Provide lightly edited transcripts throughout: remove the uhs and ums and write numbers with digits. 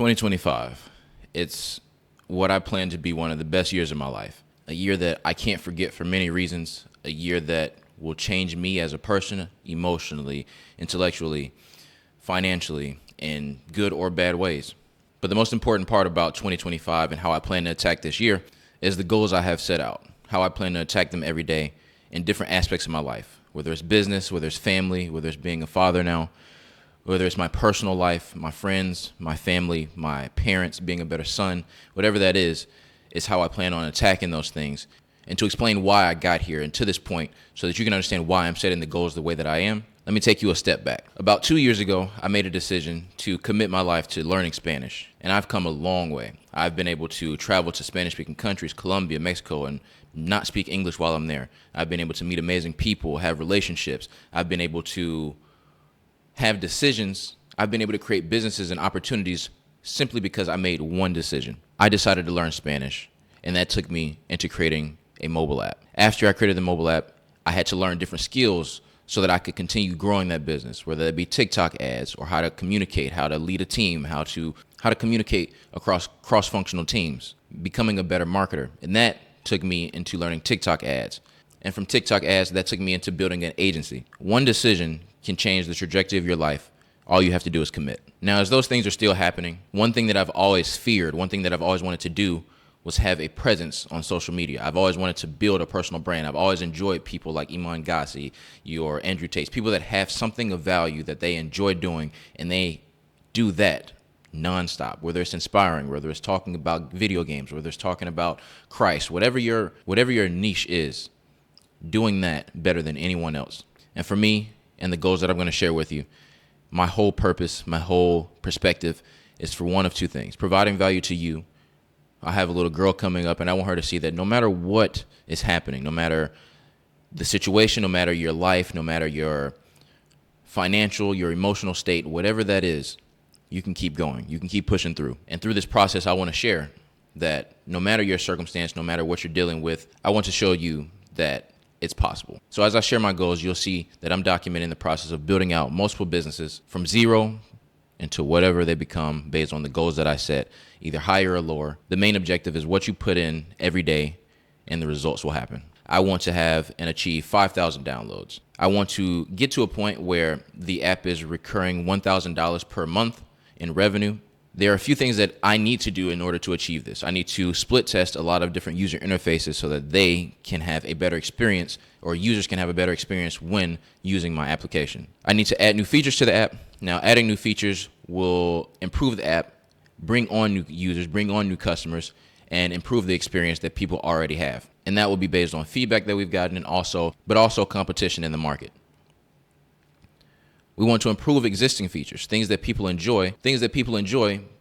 2025. It's what I plan to be one of the best years of my life. A year that I can't forget for many reasons. A year that will change me as a person emotionally, intellectually, financially, in good or bad ways. But the most important part about 2025 and how I plan to attack this year is the goals I have set out, how I plan to attack them every day in different aspects of my life, whether it's business, whether it's family, whether it's being a father now, whether it's my personal life, my friends, my family, my parents, being a better son, whatever that is how I plan on attacking those things. And to explain why I got here and to this point so that you can understand why I'm setting the goals the way that I am, let me take you a step back. About 2 years ago, I made a decision to commit my life to learning Spanish, and I've come a long way. I've been able to travel to Spanish-speaking countries, Colombia, Mexico, and not speak English while I'm there. I've been able to meet amazing people, have relationships. I've been able to have decisions. I've been able to create businesses and opportunities simply because I made one decision. I decided to learn Spanish, and that took me into creating a mobile app. After I created the mobile app, I had to learn different skills so that I could continue growing that business, whether it be TikTok ads or how to communicate, how to lead a team, how to communicate across cross-functional teams, becoming a better marketer. And that took me into learning TikTok ads. And from TikTok ads, that took me into building an agency. One decision can change the trajectory of your life. All you have to do is commit. Now, as those things are still happening, one thing that I've always feared, one thing that I've always wanted to do was have a presence on social media. I've always wanted to build a personal brand. I've always enjoyed people like Iman Gassi or Andrew Tate, people that have something of value that they enjoy doing, and they do that nonstop, whether it's inspiring, whether it's talking about video games, whether it's talking about Christ, whatever your niche is, doing that better than anyone else. And for me, and the goals that I'm going to share with you, my whole purpose, my whole perspective is for one of two things: providing value to you. I have a little girl coming up, and I want her to see that no matter what is happening, no matter the situation, no matter your life, no matter your financial, your emotional state, whatever that is, you can keep going. You can keep pushing through. And through this process, I want to share that no matter your circumstance, no matter what you're dealing with, I want to show you that it's possible. So as I share my goals, you'll see that I'm documenting the process of building out multiple businesses from zero into whatever they become based on the goals that I set, either higher or lower. The main objective is what you put in every day and the results will happen. I want to have and achieve 5,000 downloads. I want to get to a point where the app is recurring $1,000 per month in revenue. There are a few things that I need to do in order to achieve this. I need to split test a lot of different user interfaces so that they can have a better experience, or users can have a better experience when using my application. I need to add new features to the app. Now, adding new features will improve the app, bring on new users, bring on new customers, and improve the experience that people already have. And that will be based on feedback that we've gotten but also competition in the market. We want to improve existing features, things that people enjoy,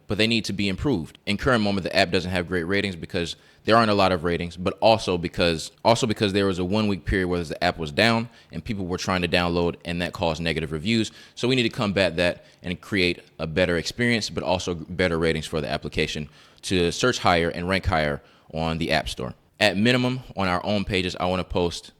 but they need to be improved. In current moment, the app doesn't have great ratings because there aren't a lot of ratings, but also because there was a 1 week period where the app was down and people were trying to download, and that caused negative reviews. So we need to combat that and create a better experience, but also better ratings for the application to search higher and rank higher on the App Store. At minimum, on our own pages, I want to post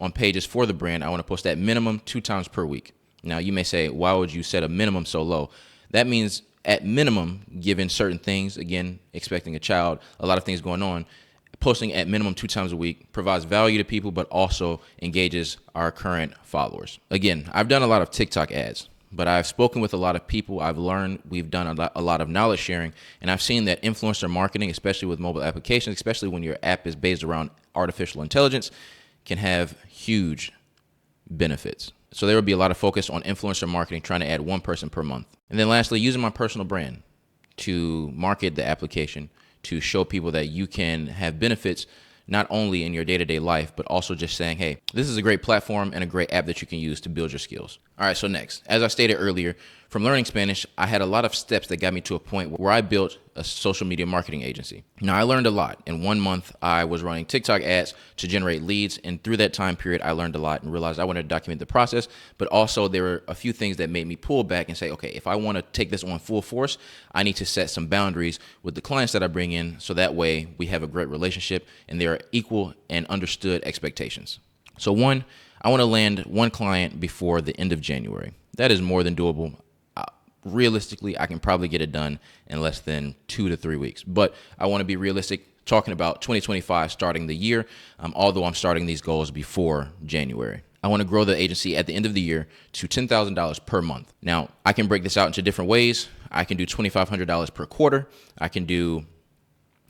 on pages for the brand. I want to post at minimum 2 times per week. Now, you may say, why would you set a minimum so low? That means at minimum, given certain things, again, expecting a child, a lot of things going on, posting at minimum 2 times a week provides value to people, but also engages our current followers. Again, I've done a lot of TikTok ads, but I've spoken with a lot of people. I've learned, we've done a lot of knowledge sharing, and I've seen that influencer marketing, especially with mobile applications, especially when your app is based around artificial intelligence, can have huge benefits. So there will be a lot of focus on influencer marketing, trying to add 1 person per month. And then lastly, using my personal brand to market the application, to show people that you can have benefits not only in your day-to-day life, but also just saying, hey, this is a great platform and a great app that you can use to build your skills. All right, so next, as I stated earlier, from learning Spanish, I had a lot of steps that got me to a point where I built a social media marketing agency. Now, I learned a lot. In 1 month, I was running TikTok ads to generate leads. And through that time period, I learned a lot and realized I wanted to document the process. But also, there were a few things that made me pull back and say, okay, if I want to take this on full force, I need to set some boundaries with the clients that I bring in. So that way we have a great relationship and there are equal and understood expectations. So one, I want to land 1 client before the end of January. That is more than doable. realistically, I can probably get it done in less than 2 to 3 weeks. But I want to be realistic, talking about 2025 starting the year, although I'm starting these goals before January. I want to grow the agency at the end of the year to $10,000 per month. Now, I can break this out into different ways. I can do $2,500 per quarter. I can do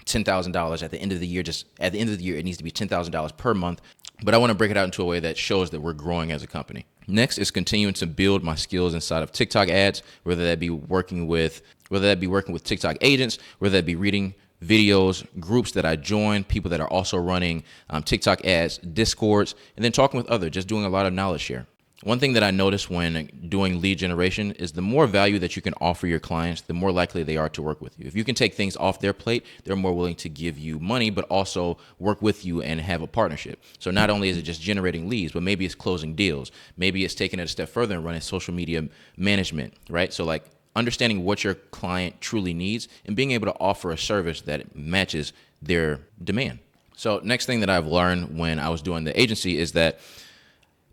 $10,000 at the end of the year. Just at the end of the year, it needs to be $10,000 per month. But I want to break it out into a way that shows that we're growing as a company. Next is continuing to build my skills inside of TikTok ads, whether that be working with TikTok agents, whether that be reading videos, groups that I join, people that are also running TikTok ads, Discords, and then talking with others, just doing a lot of knowledge share. One thing that I noticed when doing lead generation is the more value that you can offer your clients, the more likely they are to work with you. If you can take things off their plate, they're more willing to give you money, but also work with you and have a partnership. So not only is it just generating leads, but maybe it's closing deals. Maybe it's taking it a step further and running social media management, right? So like understanding what your client truly needs and being able to offer a service that matches their demand. So next thing that I've learned when I was doing the agency is that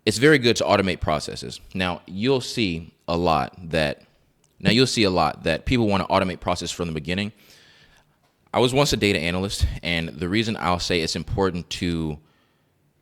it's very good to automate processes. Now you'll see a lot that people want to automate process from the beginning. I was once a data analyst, and the reason I'll say it's important to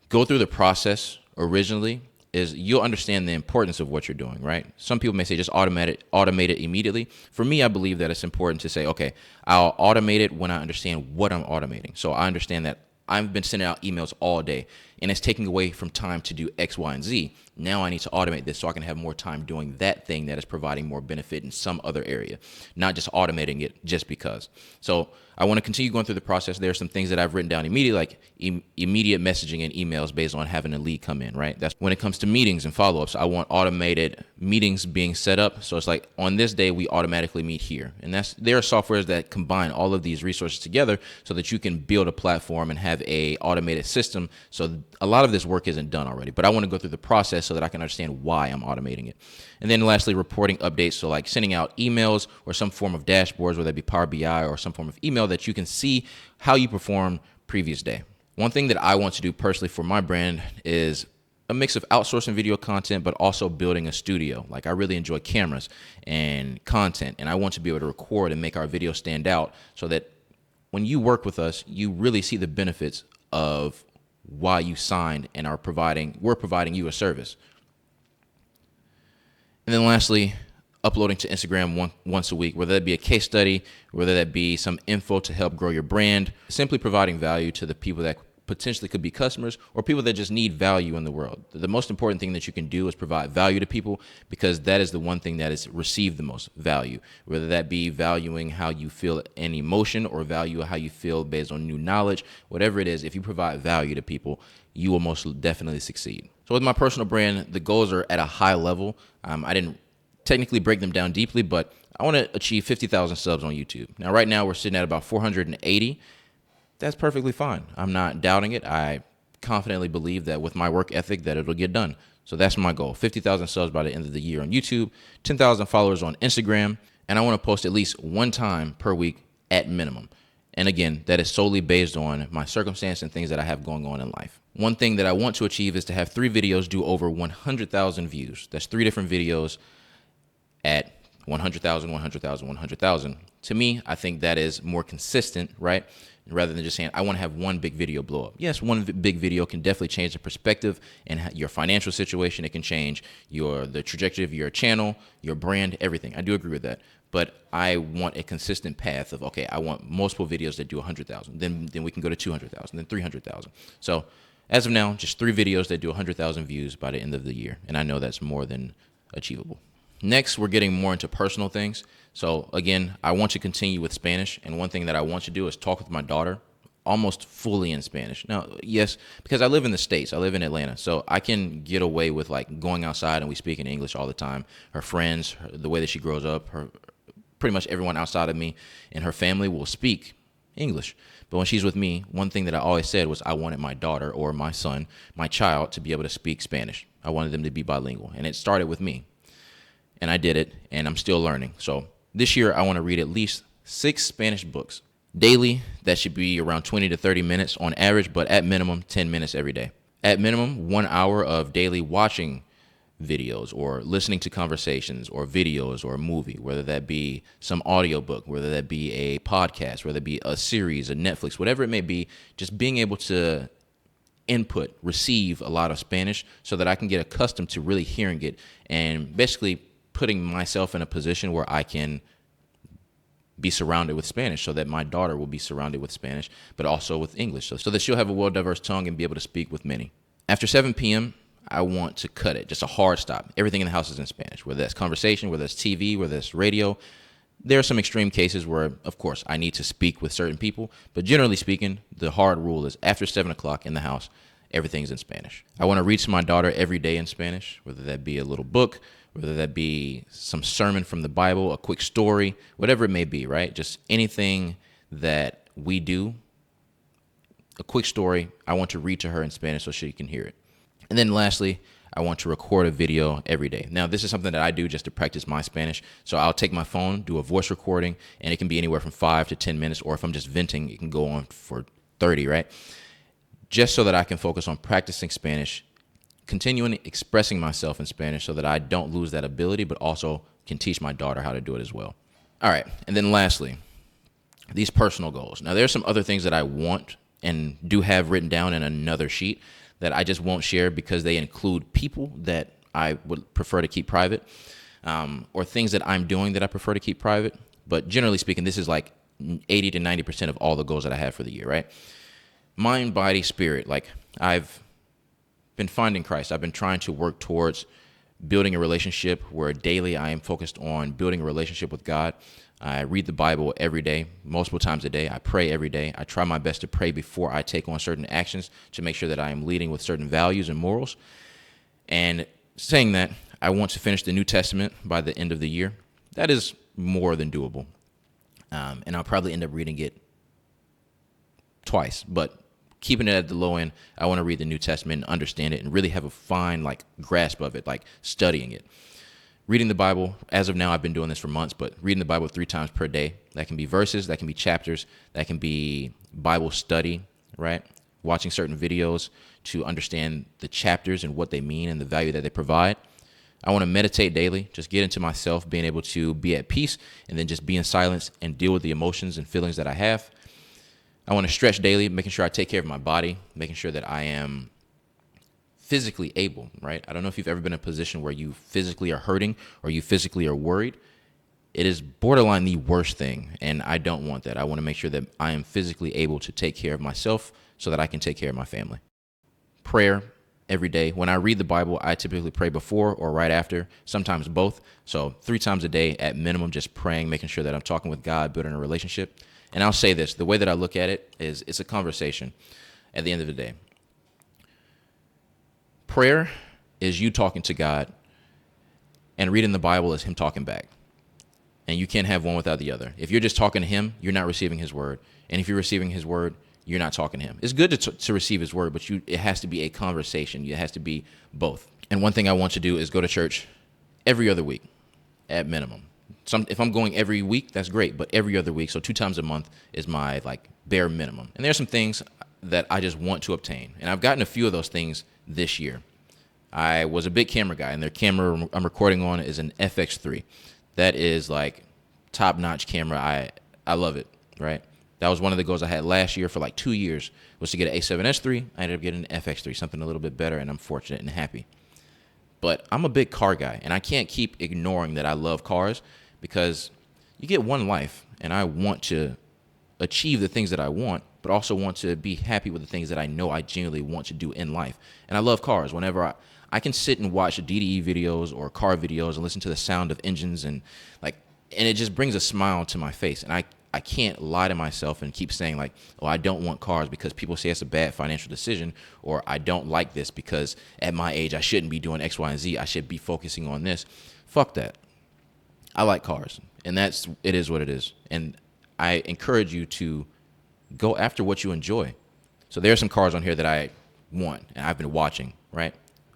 go through the process originally is you'll understand the importance of what you're doing, right? Some people may say just automate it immediately. For me, I believe that it's important to say, okay, I'll automate it when I understand what I'm automating. So I understand that I've been sending out emails all day and it's taking away from time to do X, Y, and Z. Now I need to automate this so I can have more time doing that thing that is providing more benefit in some other area, not just automating it just because. So I want to continue going through the process. There are some things that I've written down immediately, like immediate messaging and emails based on having a lead come in, right? That's when it comes to meetings and follow-ups. I want automated meetings being set up. So it's like on this day, we automatically meet here. And there are softwares that combine all of these resources together so that you can build a platform and have a automated system. So a lot of this work isn't done already, but I want to go through the process so that I can understand why I'm automating it. And then lastly, reporting updates. So like sending out emails or some form of dashboards, whether it be Power BI or some form of email that you can see how you performed previous day. One thing that I want to do personally for my brand is a mix of outsourcing video content, but also building a studio. Like I really enjoy cameras and content, and I want to be able to record and make our videos stand out so that when you work with us, you really see the benefits of why you signed and we're providing you a service. And then lastly, uploading to Instagram once a week, whether that be a case study, whether that be some info to help grow your brand, simply providing value to the people that potentially could be customers or people that just need value in the world. The most important thing that you can do is provide value to people, because that is the one thing that is received the most value, whether that be valuing how you feel an emotion or value how you feel based on new knowledge, whatever it is. If you provide value to people, you will most definitely succeed. So with my personal brand, the goals are at a high level. I didn't technically break them down deeply, but I want to achieve 50,000 subs on YouTube. Now, right now we're sitting at about 480. That's perfectly fine. I'm not doubting it. I confidently believe that with my work ethic that it'll get done. So that's my goal. 50,000 subs by the end of the year on YouTube, 10,000 followers on Instagram, and I want to post at least one time per week at minimum. And again, that is solely based on my circumstance and things that I have going on in life. One thing that I want to achieve is to have 3 videos do over 100,000 views. That's 3 different videos at 100,000, 100,000, 100,000. To me, I think that is more consistent, right? Rather than just saying, I want to have one big video blow up. Yes, one big video can definitely change the perspective and your financial situation. It can change the trajectory of your channel, your brand, everything. I do agree with that. But I want a consistent path of, okay, I want multiple videos that do 100,000. Then we can go to 200,000, then 300,000. So as of now, just 3 videos that do 100,000 views by the end of the year. And I know that's more than achievable. Next, we're getting more into personal things. So again, I want to continue with Spanish. And one thing that I want to do is talk with my daughter almost fully in Spanish. Now, yes, because I live in the States, I live in Atlanta, so I can get away with like going outside and we speak in English all the time. Her friends, the way that she grows up, pretty much everyone outside of me and her family will speak English. But when she's with me, one thing that I always said was I wanted my daughter or my son, my child, to be able to speak Spanish. I wanted them to be bilingual. And it started with me. And I did it, and I'm still learning. So this year, I want to read at least 6 Spanish books daily. That should be around 20 to 30 minutes on average, but at minimum, 10 minutes every day. At minimum, 1 hour of daily watching videos or listening to conversations or videos or a movie, whether that be some audiobook, whether that be a podcast, whether it be a series, a Netflix, whatever it may be, just being able to receive a lot of Spanish so that I can get accustomed to really hearing it and basically putting myself in a position where I can be surrounded with Spanish so that my daughter will be surrounded with Spanish, but also with English, so that she'll have a well-diverse tongue and be able to speak with many. After 7 p.m., I want to cut it, just a hard stop. Everything in the house is in Spanish, whether that's conversation, whether that's TV, whether that's radio. There are some extreme cases where, of course, I need to speak with certain people, but generally speaking, the hard rule is after 7 o'clock in the house, everything's in Spanish. I want to read to my daughter every day in Spanish, whether that be a little book, whether that be some sermon from the Bible, a quick story, whatever it may be, right? Just anything that we do, a quick story, I want to read to her in Spanish so she can hear it. And then lastly, I want to record a video every day. Now, this is something that I do just to practice my Spanish. So I'll take my phone, do a voice recording, and it can be anywhere from 5 to 10 minutes, or if I'm just venting, it can go on for 30, right? Just so that I can focus on practicing Spanish, continuing expressing myself in Spanish so that I don't lose that ability, but also can teach my daughter how to do it as well. All right, and then lastly, these personal goals. Now, there's some other things that I want and do have written down in another sheet that I just won't share because they include people that I would prefer to keep private, or things that I'm doing that I prefer to keep private. But generally speaking, this is like 80 to 90% of all the goals that I have for the year, right? Mind, body, spirit. Like, I've been finding Christ. I've been trying to work towards building a relationship where daily I am focused on building a relationship with God. I read the Bible every day, multiple times a day. I pray every day. I try my best to pray before I take on certain actions to make sure that I am leading with certain values and morals. And saying that, I want to finish the New Testament by the end of the year. That is more than doable. And I'll probably end up reading it twice, but keeping it at the low end, I want to read the New Testament and understand it and really have a fine grasp of it, like studying it. Reading the Bible, as of now, I've been doing this for months, but reading the Bible 3 times per day. That can be verses, that can be chapters, that can be Bible study, right? Watching certain videos to understand the chapters and what they mean and the value that they provide. I want to meditate daily, just get into myself, being able to be at peace and then just be in silence and deal with the emotions and feelings that I have. I want to stretch daily, making sure I take care of my body, making sure that I am physically able, right? I don't know if you've ever been in a position where you physically are hurting or you physically are worried. It is borderline the worst thing, and I don't want that. I want to make sure that I am physically able to take care of myself so that I can take care of my family. Prayer every day. When I read the Bible, I typically pray before or right after, sometimes both. So 3 times a day at minimum, just praying, making sure that I'm talking with God, building a relationship. And I'll say this, the way that I look at it is it's a conversation at the end of the day. Prayer is you talking to God, and reading the Bible is him talking back. And you can't have one without the other. If you're just talking to him, you're not receiving his word. And if you're receiving his word, you're not talking to him. It's good to receive his word, but it has to be a conversation. It has to be both. And one thing I want to do is go to church every other week at minimum. If I'm going every week, that's great, but every other week, so 2 times a month is my bare minimum. And there's some things that I just want to obtain. And I've gotten a few of those things this year. I was a big camera guy, and their camera I'm recording on is an FX3. That is top-notch camera. I love it, right? That was one of the goals I had last year for 2 years, was to get an A7S3. I ended up getting an FX3, something a little bit better, and I'm fortunate and happy. But I'm a big car guy, and I can't keep ignoring that I love cars because you get one life, and I want to achieve the things that I want, but also want to be happy with the things that I know I genuinely want to do in life. And I love cars. Whenever I can sit and watch DDE videos or car videos and listen to the sound of engines and it just brings a smile to my face. And I can't lie to myself and keep saying oh, I don't want cars because people say it's a bad financial decision, or I don't like this because at my age I shouldn't be doing X, Y, and Z. I should be focusing on this. Fuck that. I like cars, and it is what it is. And I encourage you to go after what you enjoy. So there are some cars on here that I want and I've been watching, right?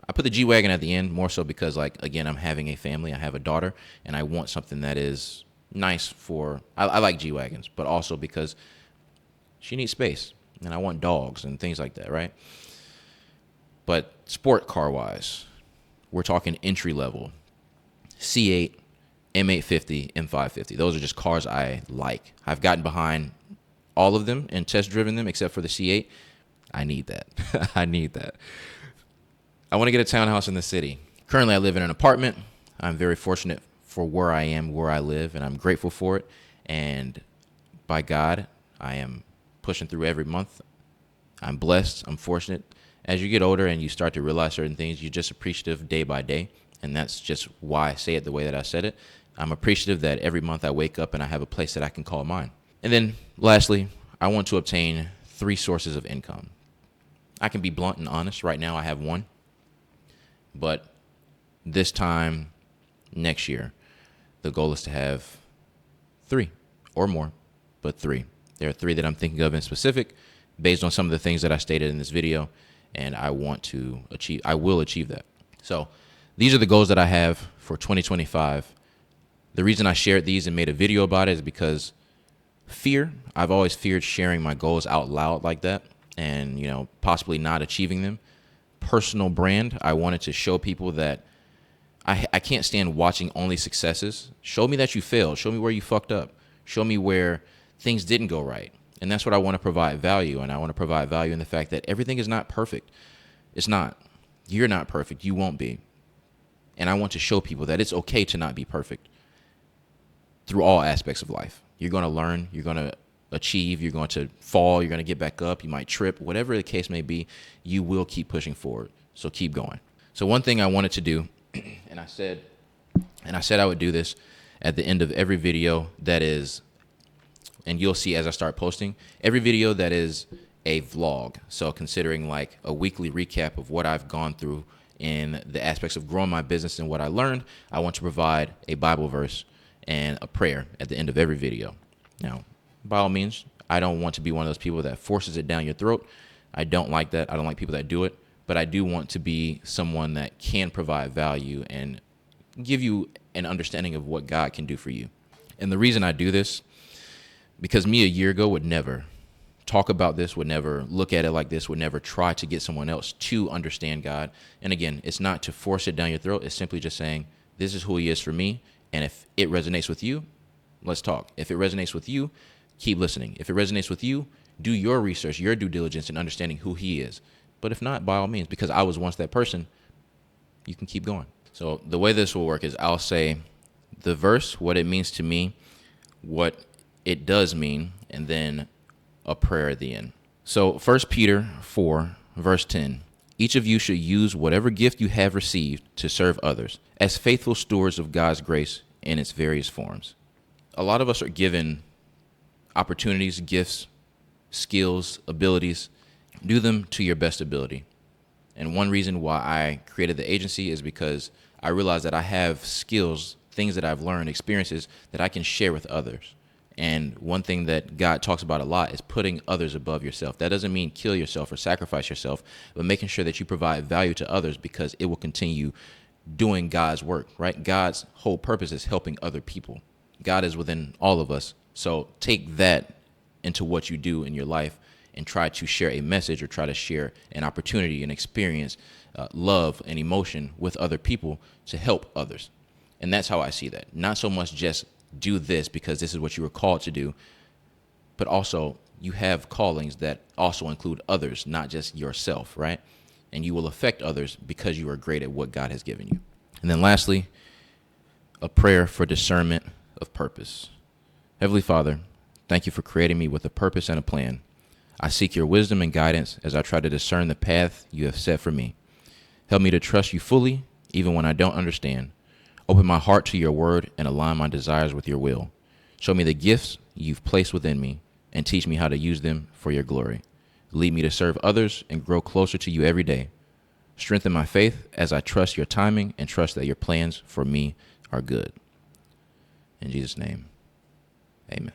I put the G-Wagon at the end more so because, again, I'm having a family. I have a daughter, and I want something that is nice for... I like G-Wagons, but also because she needs space, and I want dogs and things like that, right? But sport car-wise, we're talking entry level. C8, M850, M550. Those are just cars I like. I've gotten behind all of them and test driven them except for the C8. I need that. I need that. I want to get a townhouse in the city. Currently, I live in an apartment. I'm very fortunate for where I am, where I live, and I'm grateful for it. And by God, I am pushing through every month. I'm blessed. I'm fortunate. As you get older and you start to realize certain things, you're just appreciative day by day. And that's just why I say it the way that I said it. I'm appreciative that every month I wake up and I have a place that I can call mine. And then lastly, I want to obtain 3 sources of income. I can be blunt and honest. Right now I have 1. But this time next year, the goal is to have 3 or more, but 3. There are 3 that I'm thinking of in specific based on some of the things that I stated in this video. And I will achieve that. So these are the goals that I have for 2025. The reason I shared these and made a video about it is because I've always feared sharing my goals out loud like that and, possibly not achieving them. Personal brand, I wanted to show people that I can't stand watching only successes. Show me that you failed. Show me where you fucked up. Show me where things didn't go right. And that's what I want to provide value. And I want to provide value in the fact that everything is not perfect. It's not. You're not perfect. You won't be. And I want to show people that it's okay to not be perfect through all aspects of life. You're going to learn. You're going to achieve. You're going to fall. You're going to get back up. You might trip. Whatever the case may be, you will keep pushing forward. So keep going. So one thing I wanted to do, and I said I would do this at the end of every video that is, and you'll see as I start posting, every video that is a vlog. So considering like a weekly recap of what I've gone through in the aspects of growing my business and what I learned, I want to provide a Bible verse and a prayer at the end of every video. Now, by all means, I don't want to be one of those people that forces it down your throat. I don't like that. I don't like people that do it. But I do want to be someone that can provide value and give you an understanding of what God can do for you. And the reason I do this, because me a year ago would never talk about this, would never look at it like this, would never try to get someone else to understand God. And again, it's not to force it down your throat. It's simply just saying, this is who he is for me. And if it resonates with you, let's talk. If it resonates with you, keep listening. If it resonates with you, do your research, your due diligence in understanding who he is. But if not, by all means, because I was once that person, you can keep going. So the way this will work is I'll say the verse, what it means to me, what it does mean, and then a prayer at the end. So 1 Peter 4, verse 10, each of you should use whatever gift you have received to serve others as faithful stewards of God's grace in its various forms. A lot of us are given opportunities, gifts, skills, abilities. Do them to your best ability. And one reason why I created the agency is because I realized that I have skills, things that I've learned, experiences that I can share with others. And one thing that God talks about a lot is putting others above yourself. That doesn't mean kill yourself or sacrifice yourself, but making sure that you provide value to others because it will continue doing God's work, right? God's whole purpose is helping other people. God is within all of us. So take that into what you do in your life and try to share a message or try to share an opportunity, an experience, love and emotion with other people to help others. And that's how I see that. Not so much just do this because this is what you were called to do, but also you have callings that also include others, not just yourself, right? And you will affect others because you are great at what God has given you. And then lastly, a prayer for discernment of purpose. Heavenly Father, thank you for creating me with a purpose and a plan. I seek your wisdom and guidance as I try to discern the path you have set for me. Help me to trust you fully, even when I don't understand. Open my heart to your word and align my desires with your will. Show me the gifts you've placed within me and teach me how to use them for your glory. Lead me to serve others and grow closer to you every day. Strengthen my faith as I trust your timing and trust that your plans for me are good. In Jesus' name, amen.